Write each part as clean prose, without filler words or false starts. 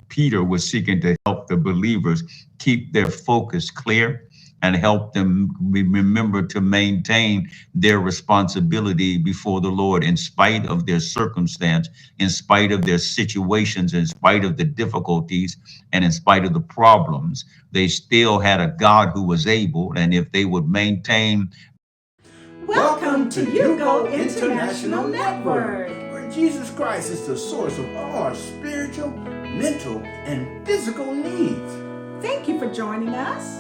Peter was seeking to help the believers keep their focus clear and help them remember to maintain their responsibility before the Lord in spite of their circumstance, in spite of their situations, in spite of the difficulties, and in spite of the problems. They still had a God who was able, and if they would maintain. Welcome to Hugo International Network, where Jesus Christ is the source of all our spiritual, mental, and physical needs. Thank you for joining us.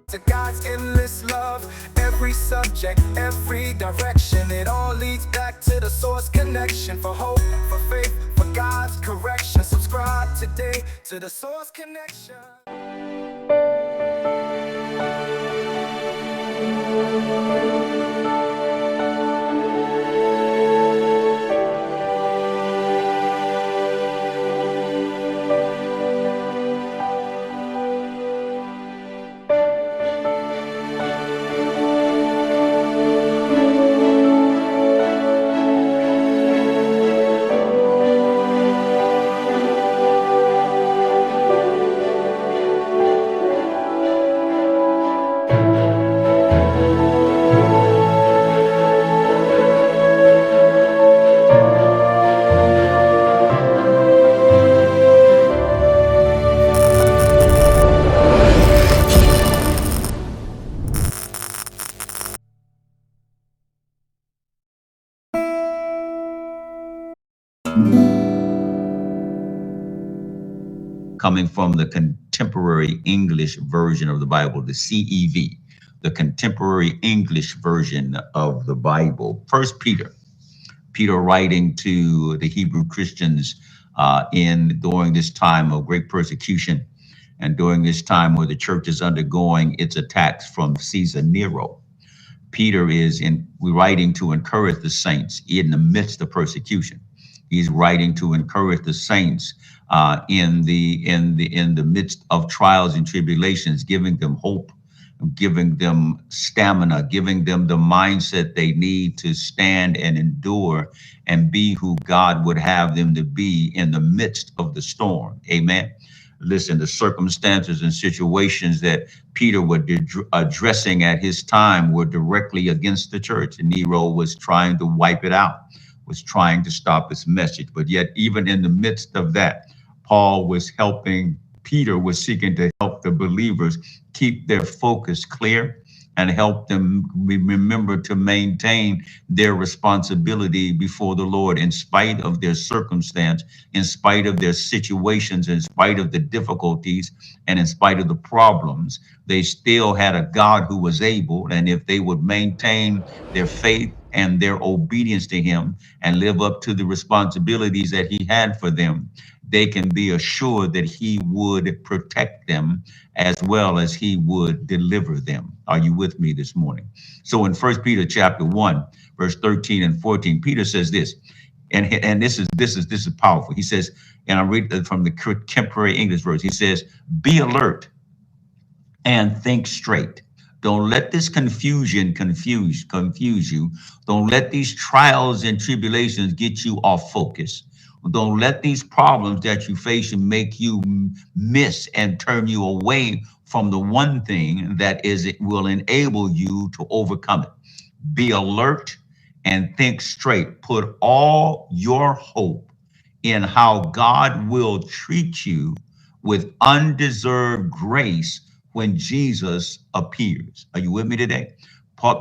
To God's endless love, every subject, every direction, it all leads back to the source connection. For hope, for faith, for God's correction. Subscribe today to the source connection. Coming from the contemporary English version of the Bible, the CEV, the contemporary English version of the Bible. First Peter writing to the Hebrew Christians during this time of great persecution and during this time where the church is undergoing its attacks from Caesar Nero. Peter is writing to encourage the saints in the midst of persecution. He's writing to encourage the saints in the midst of trials and tribulations, giving them hope, giving them stamina, giving them the mindset they need to stand and endure and be who God would have them to be in the midst of the storm. Amen. Listen, the circumstances and situations that Peter was addressing at his time were directly against the church, and Nero was trying to wipe it out, was trying to stop its message. But yet, even in the midst of that, Peter was seeking to help the believers keep their focus clear and help them remember to maintain their responsibility before the Lord in spite of their circumstance, in spite of their situations, in spite of the difficulties, and in spite of the problems. They still had a God who was able, and if they would maintain their faith and their obedience to him and live up to the responsibilities that he had for them, they can be assured that he would protect them as well as he would deliver them. Are you with me this morning? So in 1 Peter chapter 1, verse 13 and 14, Peter says this, and this is powerful. He says, and I read from the contemporary English verse, he says, be alert and think straight. Don't let this confusion confuse you. Don't let these trials and tribulations get you off focus. Don't let these problems that you face make you miss and turn you away from the one thing that it will enable you to overcome it. Be alert and think straight. Put all your hope in how God will treat you with undeserved grace when Jesus appears. Are you with me today?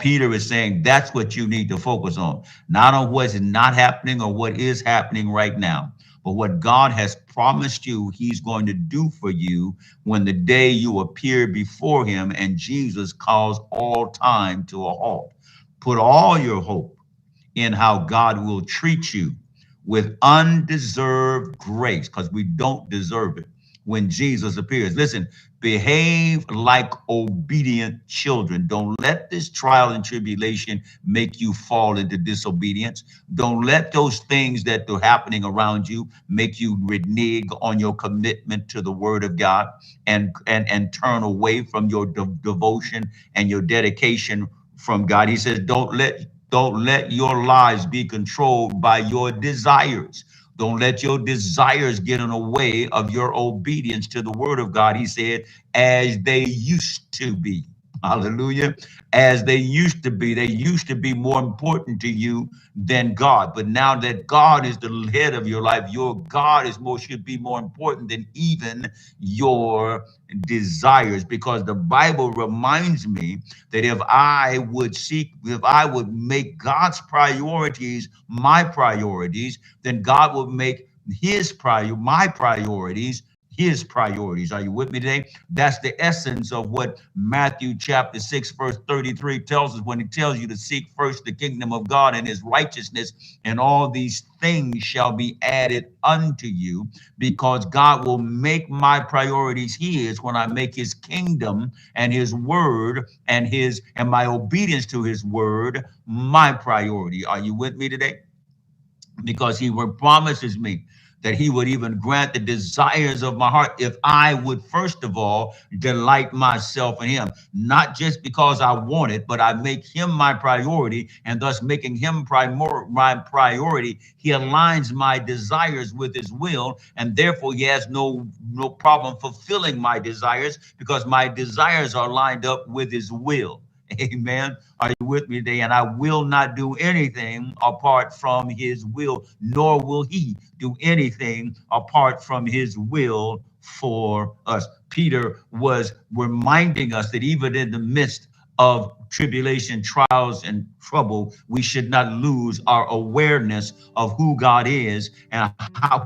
Peter is saying that's what you need to focus on, not on what's not happening or what is happening right now, but what God has promised you he's going to do for you when the day you appear before him and Jesus calls all time to a halt. Put all your hope in how God will treat you with undeserved grace, because we don't deserve it, when Jesus appears. Listen, behave like obedient children. Don't let this trial and tribulation make you fall into disobedience. Don't let those things that are happening around you make you renege on your commitment to the word of God and turn away from your devotion and your dedication from God. He says, don't let your lives be controlled by your desires. Don't let your desires get in the way of your obedience to the word of God. He said, as they used to be. Hallelujah. As they used to be. They used to be more important to you than God. But now that God is the head of your life, your God is should be more important than even your desires. Because the Bible reminds me that if I would make God's priorities my priorities, then God will make my priorities his priorities. Are you with me today? That's the essence of what Matthew chapter 6, verse 33 tells us when he tells you to seek first the kingdom of God and his righteousness, and all these things shall be added unto you, because God will make my priorities his when I make his kingdom and his word and my obedience to his word my priority. Are you with me today? Because he promises me that he would even grant the desires of my heart if I would first of all delight myself in him. Not just because I want it, but I make him my priority, and thus making him my priority, he aligns my desires with his will, and therefore he has no problem fulfilling my desires, because my desires are lined up with his will. Amen. Are you with me today? And I will not do anything apart from his will, nor will he do anything apart from his will for us. Peter was reminding us that even in the midst of tribulation, trials, and trouble, we should not lose our awareness of who God is and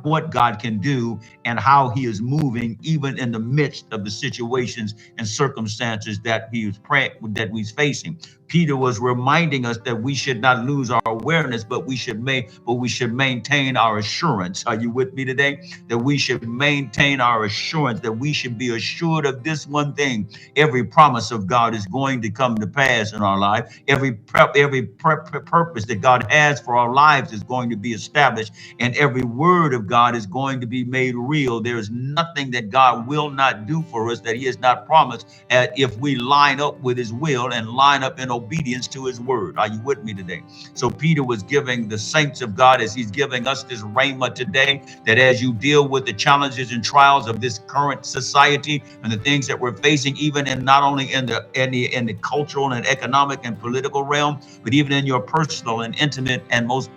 what God can do and how he is moving, even in the midst of the situations and circumstances that he's facing. Peter was reminding us that we should not lose our awareness, but we should maintain our assurance. Are you with me today? That we should maintain our assurance, that we should be assured of this one thing: every promise of God is going to come to pass in our life. Every purpose that God has for our lives is going to be established, and every word of God is going to be made real. There is nothing that God will not do for us that he has not promised, if we line up with his will and line up in obedience to his word. Are you with me today? So Peter was giving the saints of God, as he's giving us this rhema today, that as you deal with the challenges and trials of this current society and the things that we're facing, even in not only in the cultural and economic and political realm, but even in your personal and intimate and most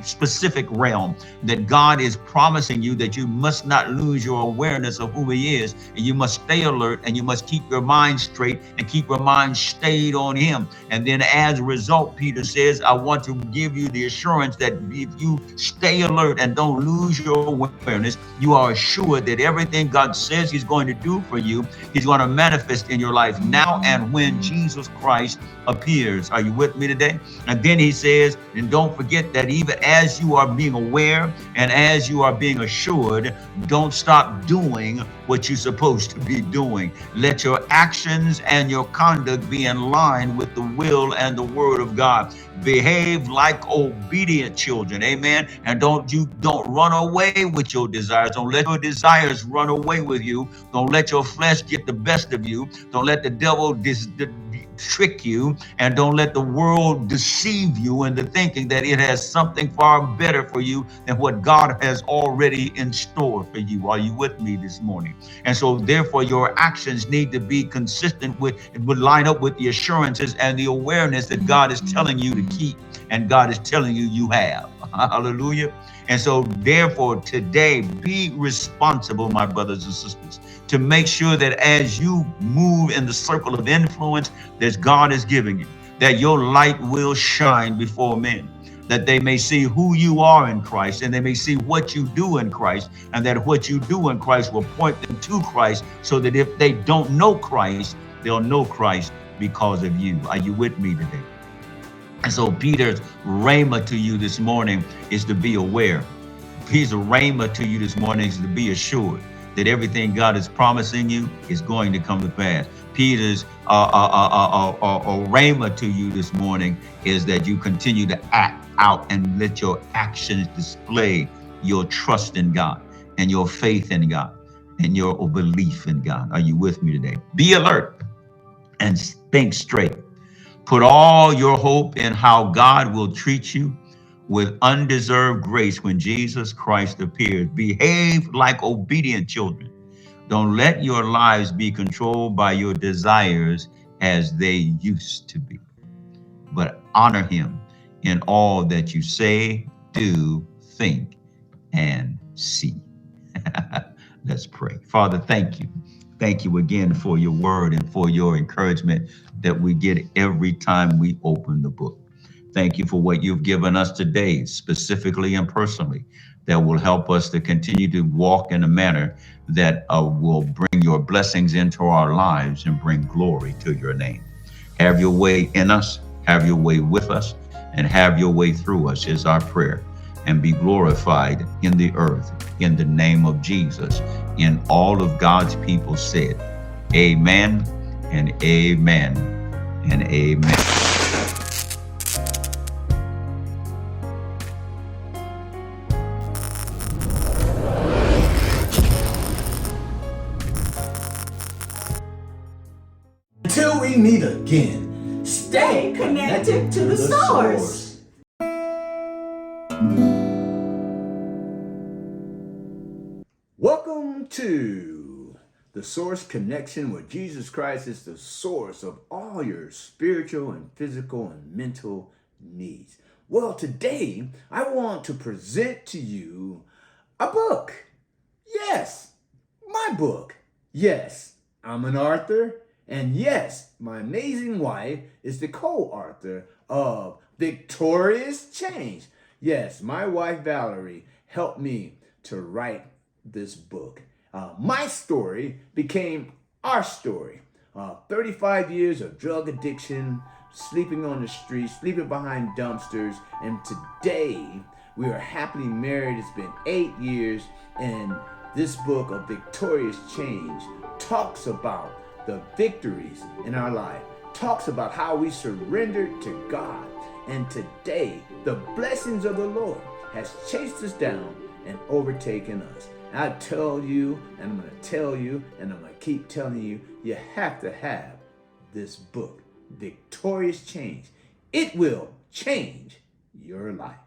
specific realm, that God is promising you that you must not lose your awareness of who he is, and you must stay alert, and you must keep your mind straight and keep your mind stayed on him. And then as a result, Peter says, I want to give you the assurance that if you stay alert and don't lose your awareness, you are assured that everything God says he's going to do for you, he's going to manifest in your life now and when Jesus Christ appears. Are you with me today? And then he says, and don't forget that even as you are being aware and as you are being assured, don't stop doing what you're supposed to be doing. Let your actions and your conduct be in line with the will and the word of God. Behave like obedient children. Amen. And don't run away with your desires. Don't let your desires run away with you. Don't let your flesh get the best of you. Don't let the devil trick you, and don't let the world deceive you into thinking that it has something far better for you than what God has already in store for you. Are you with me this morning? And so therefore your actions need to be consistent would line up with the assurances and the awareness that God is telling you to keep, and God is telling you have. Hallelujah. And so therefore today, be responsible, my brothers and sisters, to make sure that as you move in the circle of influence that God is giving you, that your light will shine before men, that they may see who you are in Christ, and they may see what you do in Christ, and that what you do in Christ will point them to Christ, so that if they don't know Christ, they'll know Christ because of you. Are you with me today? And so Peter's rhema to you this morning is to be aware. Peter's rhema to you this morning is to be assured that everything God is promising you is going to come to pass. Peter's rhema to you this morning is that you continue to act out and let your actions display your trust in God and your faith in God and your belief in God. Are you with me today? Be alert and think straight. Put all your hope in how God will treat you with undeserved grace when Jesus Christ appears. Behave like obedient children. Don't let your lives be controlled by your desires as they used to be, but honor him in all that you say, do, think, and see. Let's pray. Father, thank you. Thank you again for your word and for your encouragement that we get every time we open the book. Thank you for what you've given us today, specifically and personally, that will help us to continue to walk in a manner that will bring your blessings into our lives and bring glory to your name. Have your way in us, have your way with us, and have your way through us is our prayer. And be glorified in the earth in the name of Jesus. In all of God's people said, amen and amen and amen. Until we meet again, Stay connected to the source. Welcome to the Source Connection, where Jesus Christ is the source of all your spiritual and physical and mental needs. Well, today I want to present to you a book. Yes, my book. Yes, I'm an author. And yes, my amazing wife is the co-author of Victorious Change. Yes, my wife Valerie helped me to write this book. My story became our story. 35 years of drug addiction, sleeping on the street, sleeping behind dumpsters, and today we are happily married. It's been 8 years, and this book of Victorious Change talks about the victories in our life, talks about how we surrendered to God, and today the blessings of the Lord has chased us down and overtaken us. I tell you, and I'm going to tell you, and I'm going to keep telling you, you have to have this book, Victorious Change. It will change your life.